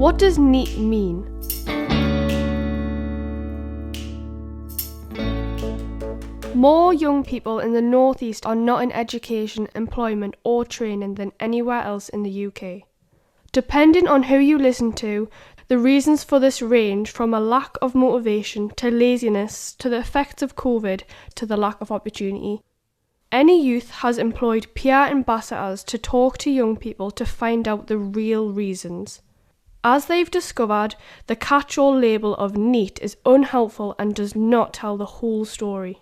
What does NEET mean? More young people in the North East are not in education, employment or training than anywhere else in the UK. Depending on who you listen to, the reasons for this range from a lack of motivation to laziness to the effects of COVID to the lack of opportunity. Any Youth has employed peer ambassadors to talk to young people to find out the real reasons. As they've discovered, the catch-all label of NEET is unhelpful and does not tell the whole story.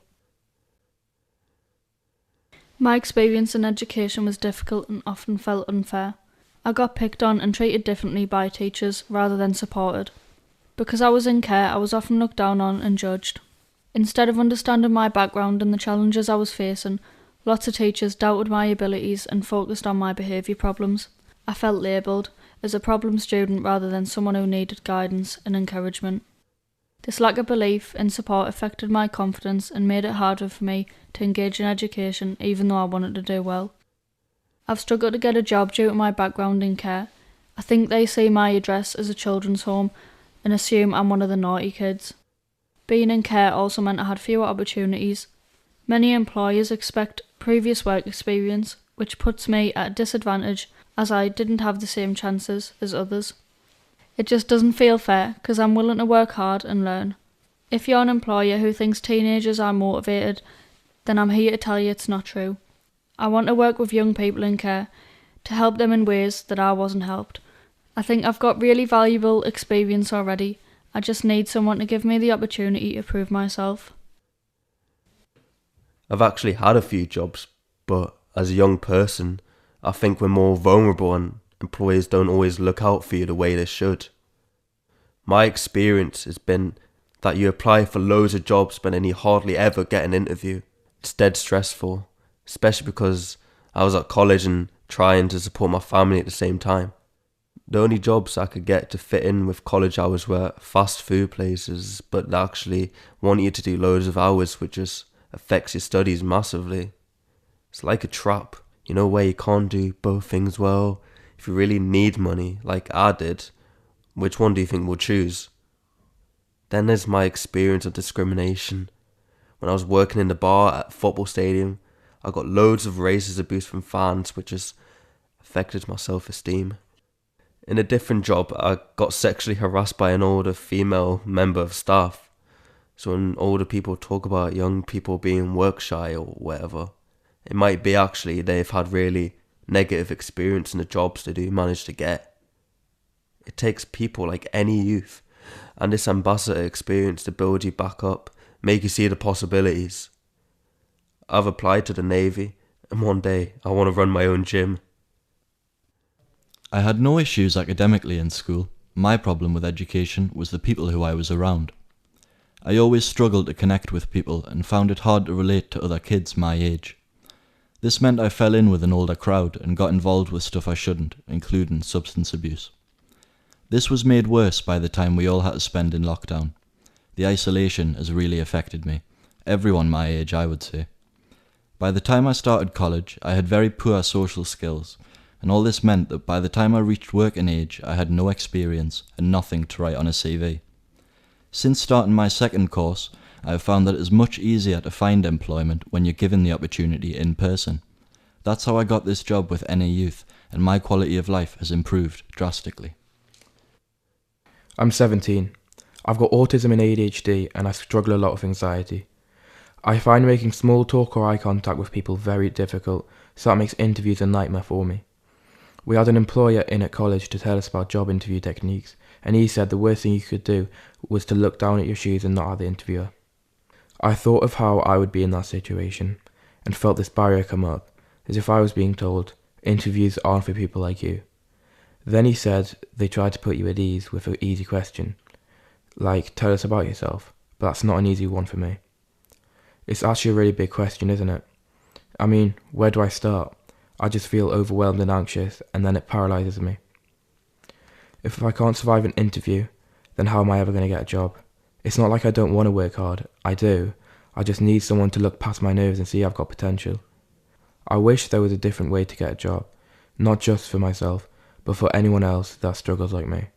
My experience in education was difficult and often felt unfair. I got picked on and treated differently by teachers rather than supported. Because I was in care, I was often looked down on and judged. Instead of understanding my background and the challenges I was facing, lots of teachers doubted my abilities and focused on my behaviour problems. I felt labelled as a problem student rather than someone who needed guidance and encouragement. This lack of belief and support affected my confidence and made it harder for me to engage in education even though I wanted to do well. I've struggled to get a job due to my background in care. I think they see my address as a children's home and assume I'm one of the naughty kids. Being in care also meant I had fewer opportunities. Many employers expect previous work experience, which puts me at a disadvantage as I didn't have the same chances as others. It just doesn't feel fair because I'm willing to work hard and learn. If you're an employer who thinks teenagers are motivated, then I'm here to tell you it's not true. I want to work with young people in care to help them in ways that I wasn't helped. I think I've got really valuable experience already. I just need someone to give me the opportunity to prove myself. I've actually had a few jobs, but as a young person, I think we're more vulnerable and employers don't always look out for you the way they should. My experience has been that you apply for loads of jobs but then you hardly ever get an interview. It's dead stressful, especially because I was at college and trying to support my family at the same time. The only jobs I could get to fit in with college hours were fast food places, but they actually want you to do loads of hours, which just affects your studies massively. It's like a trap, where you can't do both things well. If you really need money, like I did, which one do you think we'll choose? Then there's my experience of discrimination. When I was working in the bar at a football stadium, I got loads of racist abuse from fans, which just affected my self-esteem. In a different job, I got sexually harassed by an older female member of staff. So when older people talk about young people being work shy or whatever, it might be actually they've had really negative experience in the jobs they do manage to get. It takes people like any youth and this ambassador experience to build you back up, make you see the possibilities. I've applied to the Navy and one day I want to run my own gym. I had no issues academically in school. My problem with education was the people who I was around. I always struggled to connect with people and found it hard to relate to other kids my age. This meant I fell in with an older crowd and got involved with stuff I shouldn't, including substance abuse. This was made worse by the time we all had to spend in lockdown. The isolation has really affected me. Everyone my age, I would say. By the time I started college, I had very poor social skills, and all this meant that by the time I reached working age, I had no experience and nothing to write on a CV. Since starting my second course, I have found that it is much easier to find employment when you're given the opportunity in person. That's how I got this job with NE Youth, and my quality of life has improved drastically. I'm 17. I've got autism and ADHD and I struggle a lot with anxiety. I find making small talk or eye contact with people very difficult, so that makes interviews a nightmare for me. We had an employer in at college to tell us about job interview techniques, and he said the worst thing you could do was to look down at your shoes and not at the interviewer. I thought of how I would be in that situation, and felt this barrier come up, as if I was being told, interviews aren't for people like you. Then he said they tried to put you at ease with an easy question, like tell us about yourself, but that's not an easy one for me. It's actually a really big question, isn't it? I mean, where do I start? I just feel overwhelmed and anxious, and then it paralyses me. If I can't survive an interview, then how am I ever going to get a job? It's not like I don't want to work hard. I do. I just need someone to look past my nerves and see I've got potential. I wish there was a different way to get a job, not just for myself, but for anyone else that struggles like me.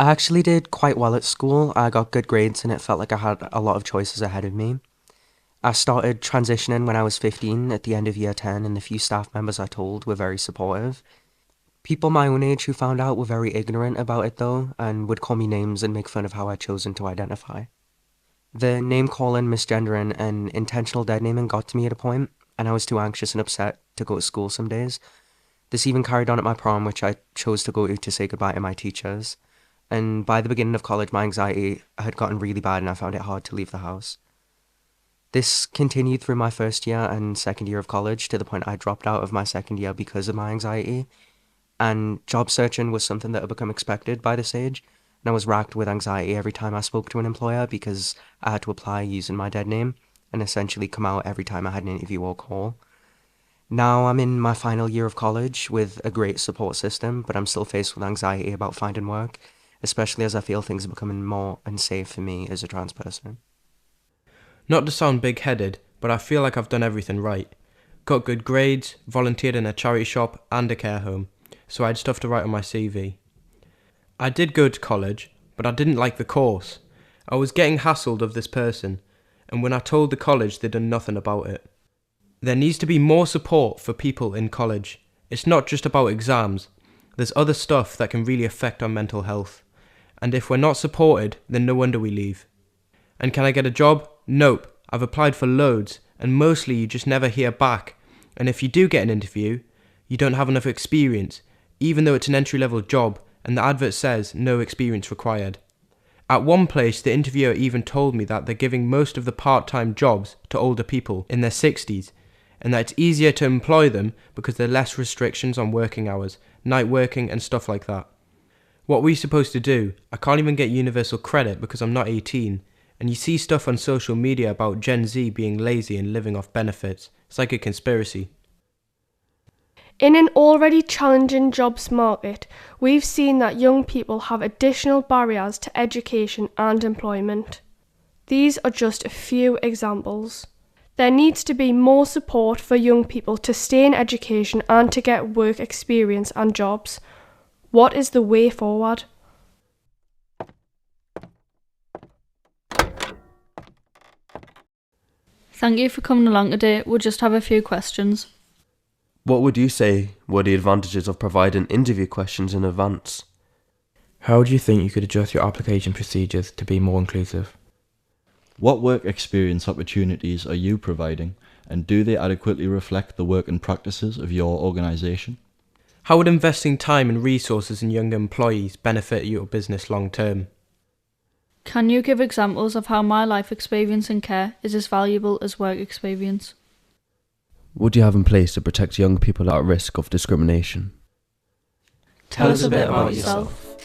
I actually did quite well at school. I got good grades and it felt like I had a lot of choices ahead of me. I started transitioning when I was 15 at the end of year 10, and the few staff members I told were very supportive. People my own age who found out were very ignorant about it though, and would call me names and make fun of how I'd chosen to identify. The name calling, misgendering, and intentional dead naming got to me at a point, and I was too anxious and upset to go to school some days. This even carried on at my prom, which I chose to go to say goodbye to my teachers. And by the beginning of college, my anxiety had gotten really bad and I found it hard to leave the house. This continued through my first year and second year of college to the point I dropped out of my second year because of my anxiety. And job searching was something that had become expected by this age. And I was racked with anxiety every time I spoke to an employer because I had to apply using my dead name and essentially come out every time I had an interview or call. Now I'm in my final year of college with a great support system, but I'm still faced with anxiety about finding work, especially as I feel things are becoming more unsafe for me as a trans person. Not to sound big-headed, but I feel like I've done everything right. Got good grades, volunteered in a charity shop and a care home, so I had stuff to write on my CV. I did go to college, but I didn't like the course. I was getting hassled of this person, and when I told the college, they'd done nothing about it. There needs to be more support for people in college. It's not just about exams. There's other stuff that can really affect our mental health. And if we're not supported, then no wonder we leave. And can I get a job? Nope. I've applied for loads, and mostly you just never hear back. And if you do get an interview, you don't have enough experience, even though it's an entry-level job, and the advert says no experience required. At one place, the interviewer even told me that they're giving most of the part-time jobs to older people in their 60s, and that it's easier to employ them because there are less restrictions on working hours, night working and stuff like that. What are we supposed to do? I can't even get universal credit because I'm not 18, and you see stuff on social media about Gen Z being lazy and living off benefits. It's like a conspiracy. In an already challenging jobs market, we've seen that young people have additional barriers to education and employment. These are just a few examples. There needs to be more support for young people to stay in education and to get work experience and jobs. What is the way forward? Thank you for coming along today. We'll just have a few questions. What would you say were the advantages of providing interview questions in advance? How do you think you could adjust your application procedures to be more inclusive? What work experience opportunities are you providing, and do they adequately reflect the work and practices of your organisation? How would investing time and resources in younger employees benefit your business long term? Can you give examples of how my life experience in care is as valuable as work experience? What do you have in place to protect young people at risk of discrimination? Tell us a bit about yourself.